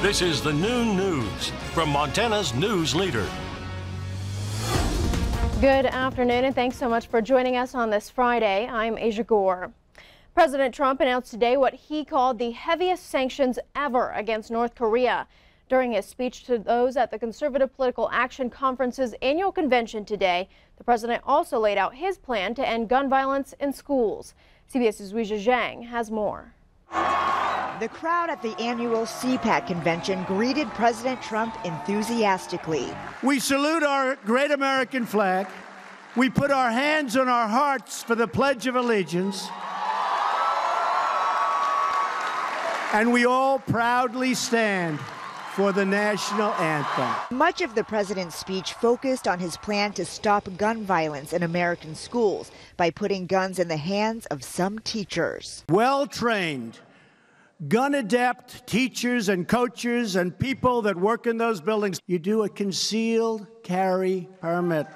This is the noon news from Montana's news leader. Good afternoon, and thanks so much for joining us on this Friday. I'm Aja Goare. President Trump announced today what he called the heaviest sanctions ever against North Korea. During his speech to those at the Conservative Political Action Conference's annual convention today, the president also laid out his plan to end gun violence in schools. CBS's Aja Goare has more. The crowd at the annual CPAC convention greeted President Trump enthusiastically. We salute our great American flag. We put our hands on our hearts for the Pledge of Allegiance. And we all proudly stand for the national anthem. Much of the president's speech focused on his plan to stop gun violence in American schools by putting guns in the hands of some teachers. Well-trained, gun-adept teachers and coaches and people that work in those buildings. You do a concealed carry permit.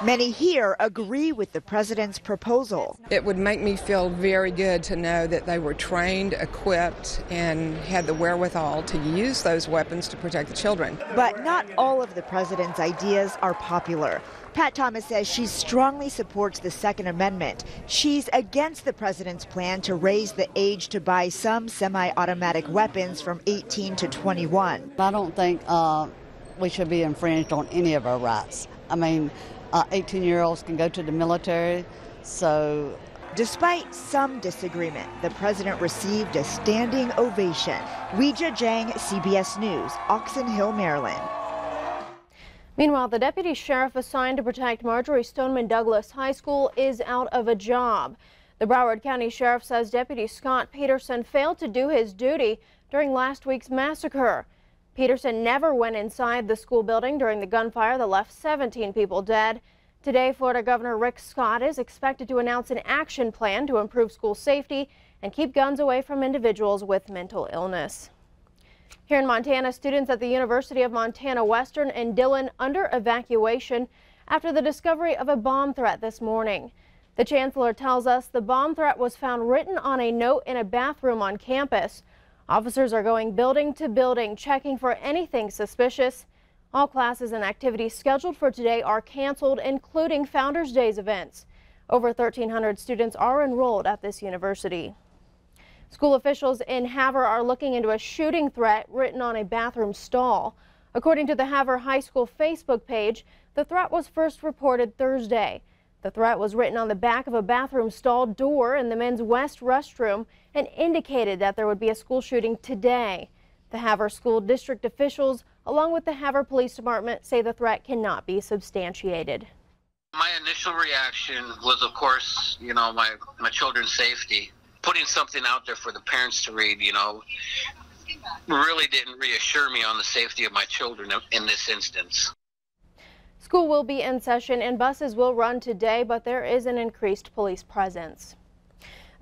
Many here agree with the president's proposal. It would make me feel very good to know that they were trained, equipped, and had the wherewithal to use those weapons to protect the children. But not all of the president's ideas are popular. Pat Thomas says she strongly supports the Second Amendment. She's against the president's plan to raise the age to buy some semi-automatic weapons from 18 to 21. I don't think we should be infringed on any of our rights. I mean, 18-year-olds can go to the military, so... Despite some disagreement, the president received a standing ovation. Aja Goare, CBS News, Oxon Hill, Maryland. Meanwhile, the deputy sheriff assigned to protect Marjorie Stoneman Douglas High School is out of a job. The Broward County Sheriff says Deputy Scott Peterson failed to do his duty during last week's massacre. Peterson never went inside the school building during the gunfire that left 17 people dead. Today, Florida Governor Rick Scott is expected to announce an action plan to improve school safety and keep guns away from individuals with mental illness. Here in Montana, students at the University of Montana Western in Dillon under evacuation after the discovery of a bomb threat this morning. The chancellor tells us the bomb threat was found written on a note in a bathroom on campus. Officers are going building to building, checking for anything suspicious. All classes and activities scheduled for today are canceled, including Founders Day's events. Over 1,300 students are enrolled at this university. School officials in Havre are looking into a shooting threat written on a bathroom stall. According to the Havre High School Facebook page, the threat was first reported Thursday. The threat was written on the back of a bathroom stall door in the men's west restroom and indicated that there would be a school shooting today. The Havre School District officials, along with the Havre Police Department, say the threat cannot be substantiated. My initial reaction was, of course, my children's safety. Putting something out there for the parents to read, really didn't reassure me on the safety of my children in this instance. School will be in session and buses will run today, but there is an increased police presence.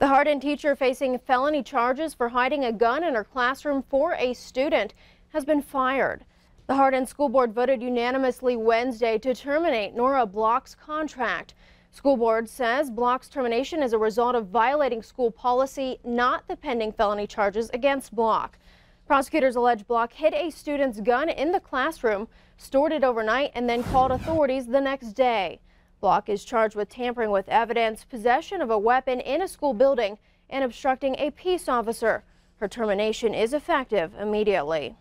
The Hardin teacher facing felony charges for hiding a gun in her classroom for a student has been fired. The Hardin School Board voted unanimously Wednesday to terminate Nora Block's contract. School Board says Block's termination is a result of violating school policy, not the pending felony charges against Block. Prosecutors allege Block hid a student's gun in the classroom, stored it overnight, and then called authorities the next day. Block is charged with tampering with evidence, possession of a weapon in a school building, and obstructing a peace officer. Her termination is effective immediately.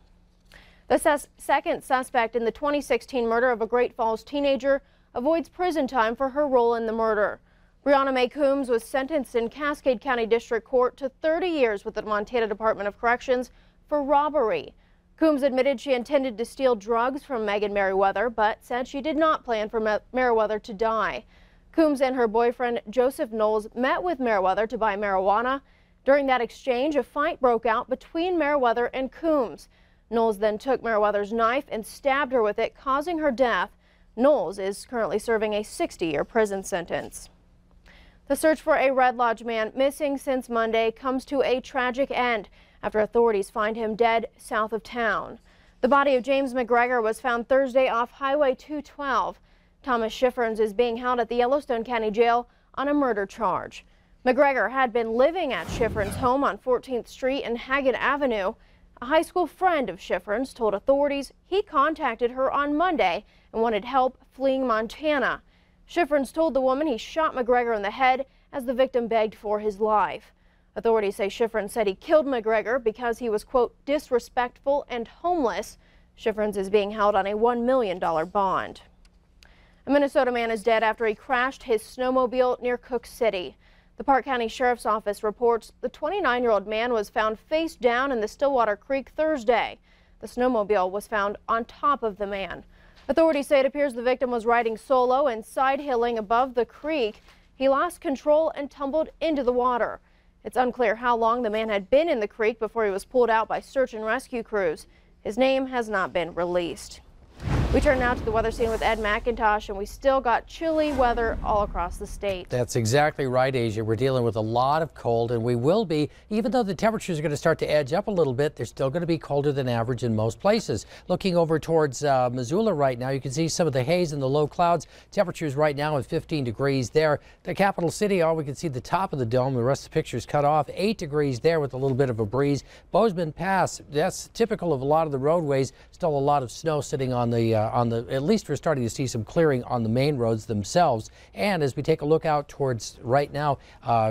The second suspect in the 2016 murder of a Great Falls teenager avoids prison time for her role in the murder. Breanna McCombs was sentenced in Cascade County District Court to 30 years with the Montana Department of Corrections for robbery. Coombs admitted she intended to steal drugs from Megan Merriweather, but said she did not plan for Merriweather to die. Coombs and her boyfriend Joseph Knowles met with Merriweather to buy marijuana. During that exchange, a fight broke out between Merriweather and Coombs. Knowles then took Merriweather's knife and stabbed her with it, causing her death. Knowles is currently serving a 60-year prison sentence. The search for a Red Lodge man missing since Monday comes to a tragic end after authorities find him dead south of town. The body of James McGregor was found Thursday off Highway 212. Thomas Schifferns is being held at the Yellowstone County Jail on a murder charge. McGregor had been living at Schifrin's home on 14th Street and Haggett Avenue. A high school friend of Schifrin's told authorities he contacted her on Monday and wanted help fleeing Montana. Schifrin's told the woman he shot McGregor in the head as the victim begged for his life. Authorities say Schifrin said he killed McGregor because he was, quote, disrespectful and homeless. Schifrin's is being held on a $1 million bond. A Minnesota man is dead after he crashed his snowmobile near Cook City. The Park County Sheriff's Office reports the 29-year-old man was found face down in the Stillwater Creek Thursday. The snowmobile was found on top of the man. Authorities say it appears the victim was riding solo and side-hilling above the creek. He lost control and tumbled into the water. It's unclear how long the man had been in the creek before he was pulled out by search and rescue crews. His name has not been released. We turn now to the weather scene with Ed McIntosh, and we still got chilly weather all across the state. That's exactly right, Asia. We're dealing with a lot of cold, and we will be, even though the temperatures are going to start to edge up a little bit, they're still going to be colder than average in most places. Looking over towards Missoula right now, you can see some of the haze and the low clouds. Temperatures right now at 15 degrees there. The capital city, we can see the top of the dome. The rest of the picture is cut off. 8 degrees there with a little bit of a breeze. Bozeman Pass, that's typical of a lot of the roadways. Still a lot of snow sitting on the at least we're starting to see some clearing on the main roads themselves. And as we take a look out towards right now,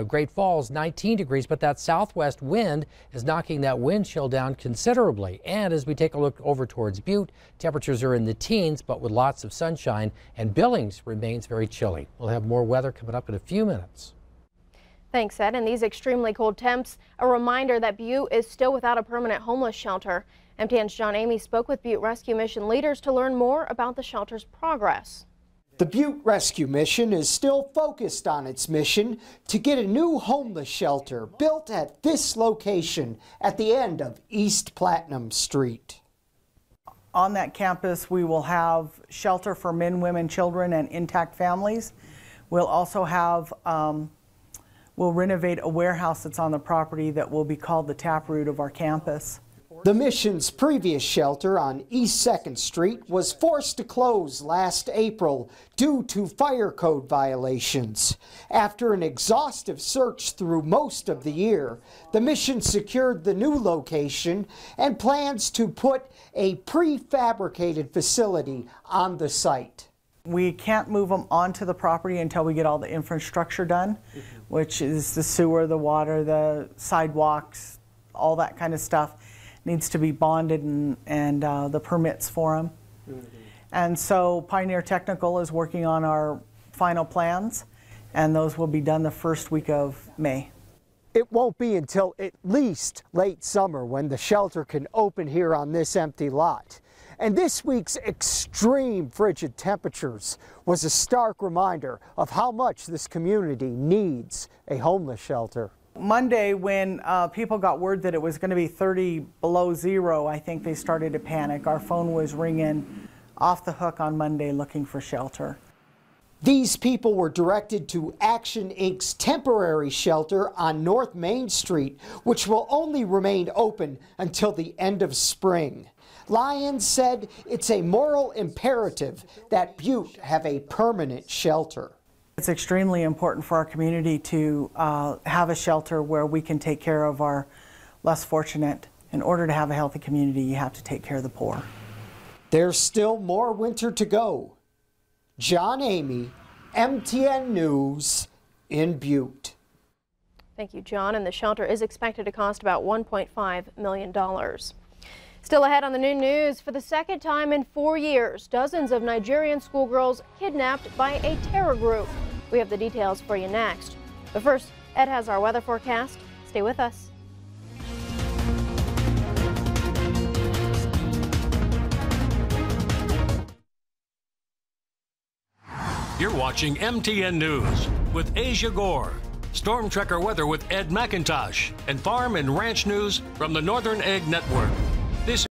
Great Falls, 19 degrees, but that southwest wind is knocking that wind chill down considerably. And as we take a look over towards Butte, temperatures are in the teens, but with lots of sunshine, and Billings remains very chilly. We'll have more weather coming up in a few minutes. Thanks, Ed. And these extremely cold temps, a reminder that Butte is still without a permanent homeless shelter. MTN's John Amy spoke with Butte Rescue Mission leaders to learn more about the shelter's progress. The Butte Rescue Mission is still focused on its mission to get a new homeless shelter built at this location at the end of East Platinum Street. On that campus, we will have shelter for men, women, children, and intact families. We'll also have we'll renovate a warehouse that's on the property that will be called the taproot of our campus. The mission's previous shelter on East 2nd Street was forced to close last April due to fire code violations. After an exhaustive search through most of the year, the mission secured the new location and plans to put a prefabricated facility on the site. We can't move them onto the property until we get all the infrastructure done, which is the sewer, the water, the sidewalks, all that kind of stuff needs to be bonded and the permits for them. And so Pioneer Technical is working on our final plans, and those will be done the first week of May. It won't be until at least late summer when the shelter can open here on this empty lot. And this week's extreme frigid temperatures was a stark reminder of how much this community needs a homeless shelter. Monday, when people got word that it was going to be 30 below zero, I think they started to panic. Our phone was ringing off the hook on Monday looking for shelter. These people were directed to Action Inc.'s temporary shelter on North Main Street, which will only remain open until the end of spring. Lyons said it's a moral imperative that Butte have a permanent shelter. It's extremely important for our community to have a shelter where we can take care of our less fortunate. In order to have a healthy community, you have to take care of the poor. There's still more winter to go. John Amy, MTN News in Butte. Thank you, John. And the shelter is expected to cost about $1.5 million. Still ahead on the new news, for the second time in 4 years, dozens of Nigerian schoolgirls kidnapped by a terror group. We have the details for you next. But first, Ed has our weather forecast. Stay with us. You're watching MTN News with Aja Goare, Storm Tracker weather with Ed McIntosh, and Farm and Ranch News from the Northern Egg Network.